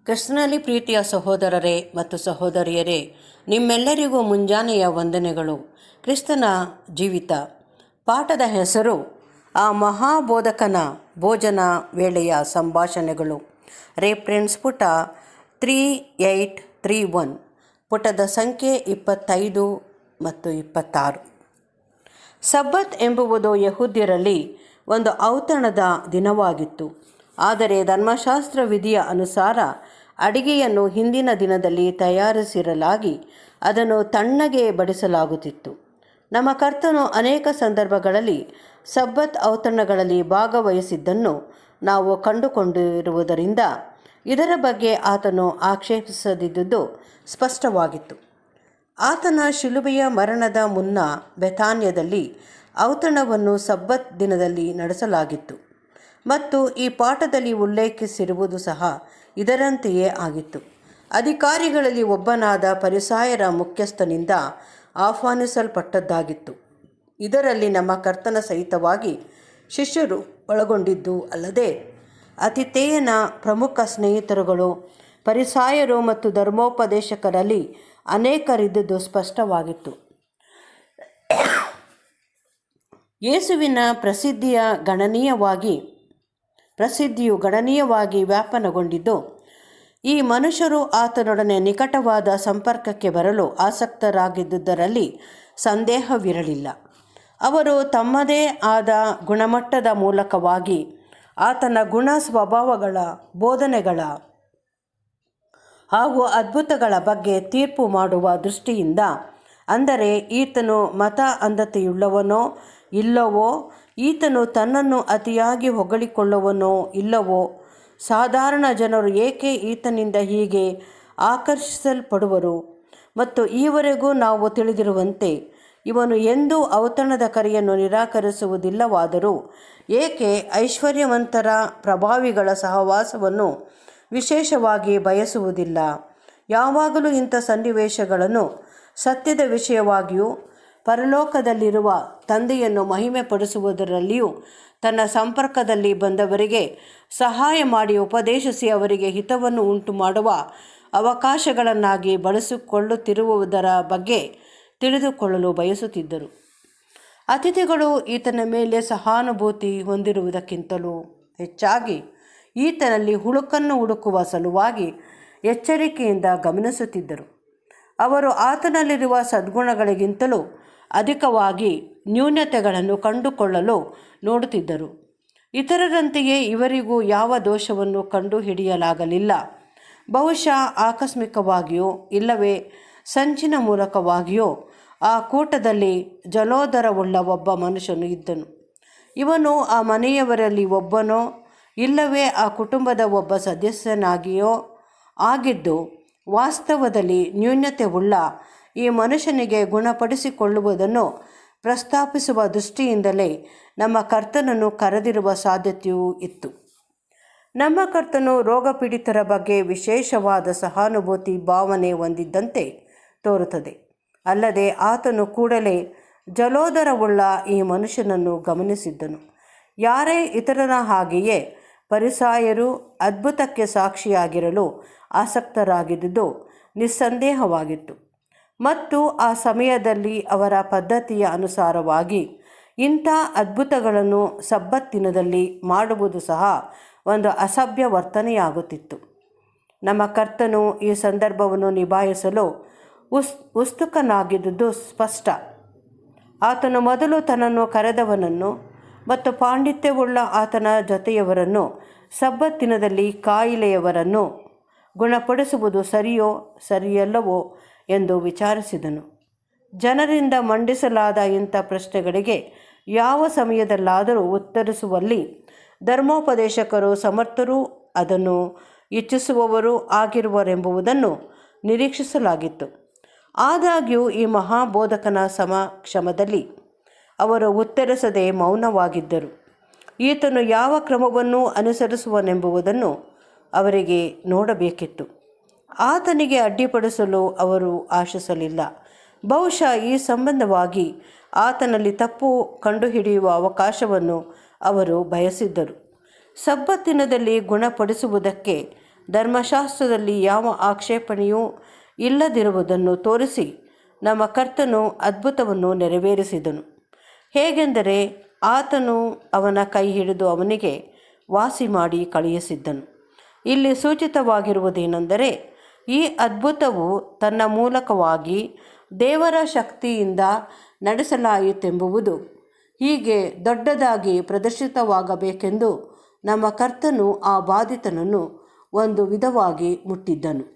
ಕ್ರಿಸ್ತನಲ್ಲಿ ಪ್ರೀತಿಯ ಸಹೋದರರೇ ಮತ್ತು ಸಹೋದರಿಯರೇ, ನಿಮ್ಮೆಲ್ಲರಿಗೂ ಮುಂಜಾನೆಯ ವಂದನೆಗಳು. ಕ್ರಿಸ್ತನ ಜೀವಿತ ಪಾಠದ ಹೆಸರು ಆ ಮಹಾಬೋಧಕನ ಭೋಜನ ವೇಳೆಯ ಸಂಭಾಷಣೆಗಳು. ರೆಫರೆನ್ಸ್ ಪುಟ 3831, ಪುಟದ ಸಂಖ್ಯೆ 25 ಮತ್ತು 26. ಸಬ್ಬತ್ ಎಂಬುವುದು ಯಹೂದ್ಯರಲ್ಲಿ ಒಂದು ಔತಣದ ದಿನವಾಗಿತ್ತು. ಆದರೆ ಧರ್ಮಶಾಸ್ತ್ರ ವಿಧಿಯ ಅನುಸಾರ ಅಡಿಗೆಯನ್ನು ಹಿಂದಿನ ದಿನದಲ್ಲಿ ತಯಾರಿಸಿರಲಾಗಿ ಅದನ್ನು ತಣ್ಣಗೆ ಬಡಿಸಲಾಗುತ್ತಿತ್ತು. ನಮ್ಮ ಕರ್ತನು ಅನೇಕ ಸಂದರ್ಭಗಳಲ್ಲಿ ಸಬ್ಬತ್ ಔತಣಗಳಲ್ಲಿ ಭಾಗವಹಿಸಿದ್ದನ್ನು ನಾವು ಕಂಡುಕೊಂಡಿರುವುದರಿಂದ ಇದರ ಬಗ್ಗೆ ಆತನು ಆಕ್ಷೇಪಿಸದಿದ್ದುದು ಸ್ಪಷ್ಟವಾಗಿತ್ತು. ಆತನ ಶಿಲುಬೆಯ ಮರಣದ ಮುನ್ನ ಬೆಥಾನ್ಯದಲ್ಲಿ ಔತಣವನ್ನು ಸಬ್ಬತ್ ದಿನದಲ್ಲಿ ನಡೆಸಲಾಗಿತ್ತು ಮತ್ತು ಈ ಪಾಠದಲ್ಲಿ ಉಲ್ಲೇಖಿಸಿರುವುದು ಸಹ ಇದರಂತೆಯೇ ಆಗಿತ್ತು. ಅಧಿಕಾರಿಗಳಲ್ಲಿ ಒಬ್ಬನಾದ ಫರಿಸಾಯರ ಮುಖ್ಯಸ್ಥನಿಂದ ಆಹ್ವಾನಿಸಲ್ಪಟ್ಟದ್ದಾಗಿತ್ತು. ಇದರಲ್ಲಿ ನಮ್ಮ ಕರ್ತನ ಸಹಿತವಾಗಿ ಶಿಷ್ಯರು ಒಳಗೊಂಡಿದ್ದು ಅಲ್ಲದೆ ಆತಿಥೇಯನ ಪ್ರಮುಖ ಸ್ನೇಹಿತರುಗಳು, ಫರಿಸಾಯರು ಮತ್ತು ಧರ್ಮೋಪದೇಶಕರಲ್ಲಿ ಅನೇಕರಿದ್ದುದು ಸ್ಪಷ್ಟವಾಗಿತ್ತು. ಯೇಸುವಿನ ಪ್ರಸಿದ್ಧಿಯು ಗಣನೀಯವಾಗಿ ವ್ಯಾಪನಗೊಂಡಿದ್ದು ಈ ಮನುಷ್ಯರು ಆತನೊಡನೆ ನಿಕಟವಾದ ಸಂಪರ್ಕಕ್ಕೆ ಬರಲು ಆಸಕ್ತರಾಗಿದ್ದುದರಲ್ಲಿ ಸಂದೇಹವಿರಲಿಲ್ಲ. ಅವರು ತಮ್ಮದೇ ಆದ ಗುಣಮಟ್ಟದ ಮೂಲಕವಾಗಿ ಆತನ ಗುಣ ಸ್ವಭಾವಗಳ, ಬೋಧನೆಗಳ ಹಾಗೂ ಅದ್ಭುತಗಳ ಬಗ್ಗೆ ತೀರ್ಪು ಮಾಡುವ ದೃಷ್ಟಿಯಿಂದ, ಅಂದರೆ ಈತನು ಮತ ಅಂಧತೆಯುಳ್ಳವನೋ ಇಲ್ಲವೋ, ಈತನು ತನ್ನನ್ನು ಅತಿಯಾಗಿ ಹೊಗಳಿಕೊಳ್ಳುವನೋ ಇಲ್ಲವೋ, ಸಾಧಾರಣ ಜನರು ಏಕೆ ಈತನಿಂದ ಹೀಗೆ ಆಕರ್ಷಿಸಲ್ಪಡುವರು, ಮತ್ತು ಈವರೆಗೂ ನಾವು ತಿಳಿದಿರುವಂತೆ ಇವನು ಎಂದೂ ಔತಣದ ಕರೆಯನ್ನು ನಿರಾಕರಿಸುವುದಿಲ್ಲವಾದರೂ ಏಕೆ ಐಶ್ವರ್ಯವಂತರ, ಪ್ರಭಾವಿಗಳ ಸಹವಾಸವನ್ನು ವಿಶೇಷವಾಗಿ ಬಯಸುವುದಿಲ್ಲ. ಯಾವಾಗಲೂ ಇಂಥ ಸನ್ನಿವೇಶಗಳನ್ನು ಸತ್ಯದ ವಿಷಯವಾಗಿಯೂ ಪರಲೋಕದಲ್ಲಿರುವ ತಂದೆಯನ್ನು ಮಹಿಮೆಪಡಿಸುವುದರಲ್ಲಿಯೂ ತನ್ನ ಸಂಪರ್ಕದಲ್ಲಿ ಬಂದವರಿಗೆ ಸಹಾಯ ಮಾಡಿ ಉಪದೇಶಿಸಿ ಅವರಿಗೆ ಹಿತವನ್ನು ಉಂಟು ಮಾಡುವ ಅವಕಾಶಗಳನ್ನಾಗಿ ಬಳಸಿಕೊಳ್ಳುತ್ತಿರುವುದರ ಬಗ್ಗೆ ತಿಳಿದುಕೊಳ್ಳಲು ಬಯಸುತ್ತಿದ್ದರು. ಅತಿಥಿಗಳು ಈತನ ಮೇಲೆ ಸಹಾನುಭೂತಿ ಹೊಂದಿರುವುದಕ್ಕಿಂತಲೂ ಹೆಚ್ಚಾಗಿ ಈತನಲ್ಲಿ ಹುಳುಕನ್ನು ಹುಡುಕುವ ಸಲುವಾಗಿ ಎಚ್ಚರಿಕೆಯಿಂದ ಗಮನಿಸುತ್ತಿದ್ದರು. ಅವರು ಆತನಲ್ಲಿರುವ ಸದ್ಗುಣಗಳಿಗಿಂತಲೂ ಅಧಿಕವಾಗಿ ನ್ಯೂನತೆಗಳನ್ನು ಕಂಡುಕೊಳ್ಳಲು ನೋಡುತ್ತಿದ್ದರು. ಇತರರಂತೆಯೇ ಇವರಿಗೂ ಯಾವ ದೋಷವನ್ನು ಕಂಡುಹಿಡಿಯಲಾಗಲಿಲ್ಲ. ಬಹುಶಃ ಆಕಸ್ಮಿಕವಾಗಿಯೋ ಇಲ್ಲವೇ ಸಂಚಿನ ಮೂಲಕವಾಗಿಯೋ ಆ ಕೂಟದಲ್ಲಿ ಜಲೋದರವುಳ್ಳ ಒಬ್ಬ ಮನುಷ್ಯನು ಇದ್ದನು. ಇವನು ಆ ಮನೆಯವರಲ್ಲಿ ಒಬ್ಬನೋ ಇಲ್ಲವೇ ಆ ಕುಟುಂಬದ ಒಬ್ಬ ಸದಸ್ಯನಾಗಿಯೋ ಆಗಿದ್ದು, ವಾಸ್ತವದಲ್ಲಿ ನ್ಯೂನತೆಯುಳ್ಳ ಈ ಮನುಷ್ಯನಿಗೆ ಗುಣಪಡಿಸಿಕೊಳ್ಳುವುದನ್ನು ಪ್ರಸ್ತಾಪಿಸುವ ದೃಷ್ಟಿಯಿಂದಲೇ ನಮ್ಮ ಕರ್ತನನ್ನು ಕರೆದಿರುವ ಸಾಧ್ಯತೆಯೂ ಇತ್ತು. ನಮ್ಮ ಕರ್ತನು ರೋಗಪೀಡಿತರ ಬಗ್ಗೆ ವಿಶೇಷವಾದ ಸಹಾನುಭೂತಿ ಭಾವನೆ ಹೊಂದಿದ್ದಂತೆ ತೋರುತ್ತದೆ. ಅಲ್ಲದೆ ಆತನು ಕೂಡಲೇ ಜಲೋದರವುಳ್ಳ ಈ ಮನುಷ್ಯನನ್ನು ಗಮನಿಸಿದ್ದನು. ಯಾರೇ ಇತರರ ಹಾಗೆಯೇ ಫರಿಸಾಯರು ಅದ್ಭುತಕ್ಕೆ ಸಾಕ್ಷಿಯಾಗಿರಲು ಆಸಕ್ತರಾಗಿದ್ದುದು ನಿಸ್ಸಂದೇಹವಾಗಿತ್ತು. ಮತ್ತು ಆ ಸಮಯದಲ್ಲಿ ಅವರ ಪದ್ಧತಿಯ ಅನುಸಾರವಾಗಿ ಇಂಥ ಅದ್ಭುತಗಳನ್ನು ಸಬ್ಬತ್ತಿನದಲ್ಲಿ ಮಾಡುವುದು ಸಹ ಒಂದು ಅಸಭ್ಯ ವರ್ತನೆಯಾಗುತ್ತಿತ್ತು. ನಮ್ಮ ಕರ್ತನು ಈ ಸಂದರ್ಭವನ್ನು ನಿಭಾಯಿಸಲು ಉತ್ಸುಕನಾಗಿದ್ದುದು ಸ್ಪಷ್ಟ. ಆತನು ಮೊದಲು ತನ್ನನ್ನು ಕರೆದವನನ್ನು ಮತ್ತು ಪಾಂಡಿತ್ಯವುಳ್ಳ ಆತನ ಜೊತೆಯವರನ್ನು ಸಬ್ಬತ್ತಿನದಲ್ಲಿ ಕಾಯಿಲೆಯವರನ್ನು ಗುಣಪಡಿಸುವುದು ಸರಿಯೋ ಸರಿಯಲ್ಲವೋ ಎಂದು ವಿಚಾರಿಸಿದನು. ಜನರಿಂದ ಮಂಡಿಸಲಾದ ಇಂಥ ಪ್ರಶ್ನೆಗಳಿಗೆ ಯಾವ ಸಮಯದಲ್ಲಾದರೂ ಉತ್ತರಿಸುವಲ್ಲಿ ಧರ್ಮೋಪದೇಶಕರು ಸಮರ್ಥರೂ ಅದನ್ನು ಇಚ್ಛಿಸುವವರೂ ಆಗಿರುವರೆಂಬುದನ್ನು ನಿರೀಕ್ಷಿಸಲಾಗಿತ್ತು. ಆದಾಗ್ಯೂ ಈ ಮಹಾಬೋಧಕನ ಸಮಕ್ಷಮದಲ್ಲಿ ಅವರು ಉತ್ತರಿಸದೆ ಮೌನವಾಗಿದ್ದರು. ಈತನು ಯಾವ ಕ್ರಮವನ್ನು ಅನುಸರಿಸುವನೆಂಬುದನ್ನು ಅವರಿಗೆ ನೋಡಬೇಕಿತ್ತು. ಆತನಿಗೆ ಅಡ್ಡಿಪಡಿಸಲು ಅವರು ಆಶಿಸಲಿಲ್ಲ. ಬಹುಶಃ ಈ ಸಂಬಂಧವಾಗಿ ಆತನಲ್ಲಿ ತಪ್ಪು ಕಂಡುಹಿಡಿಯುವ ಅವಕಾಶವನ್ನು ಅವರು ಬಯಸಿದ್ದರು. ಸಬ್ಬತ್ತಿನದಲ್ಲಿ ಗುಣಪಡಿಸುವುದಕ್ಕೆ ಧರ್ಮಶಾಸ್ತ್ರದಲ್ಲಿ ಯಾವ ಆಕ್ಷೇಪಣೆಯೂ ಇಲ್ಲದಿರುವುದನ್ನು ತೋರಿಸಿ ನಮ್ಮ ಕರ್ತನು ಅದ್ಭುತವನ್ನು ನೆರವೇರಿಸಿದನು. ಹೇಗೆಂದರೆ ಆತನು ಅವನ ಕೈ ಹಿಡಿದು ಅವನಿಗೆ ವಾಸಿ ಮಾಡಿ ಕಳುಹಿಸಿದ್ದನು. ಇಲ್ಲಿ ಸೂಚಿತವಾಗಿರುವುದೇನೆಂದರೆ ಈ ಅದ್ಭುತವು ತನ್ನ ಮೂಲಕವಾಗಿ ದೇವರ ಶಕ್ತಿಯಿಂದ ನಡೆಸಲಾಯಿತೆಂಬುದು. ಹೀಗೆ ದೊಡ್ಡದಾಗಿ ಪ್ರದರ್ಶಿತವಾಗಬೇಕೆಂದು ನಮ್ಮ ಕರ್ತನು ಆ ಬಾಧಿತನನ್ನು ಒಂದು ವಿಧವಾಗಿ ಮುಟ್ಟಿದ್ದನು.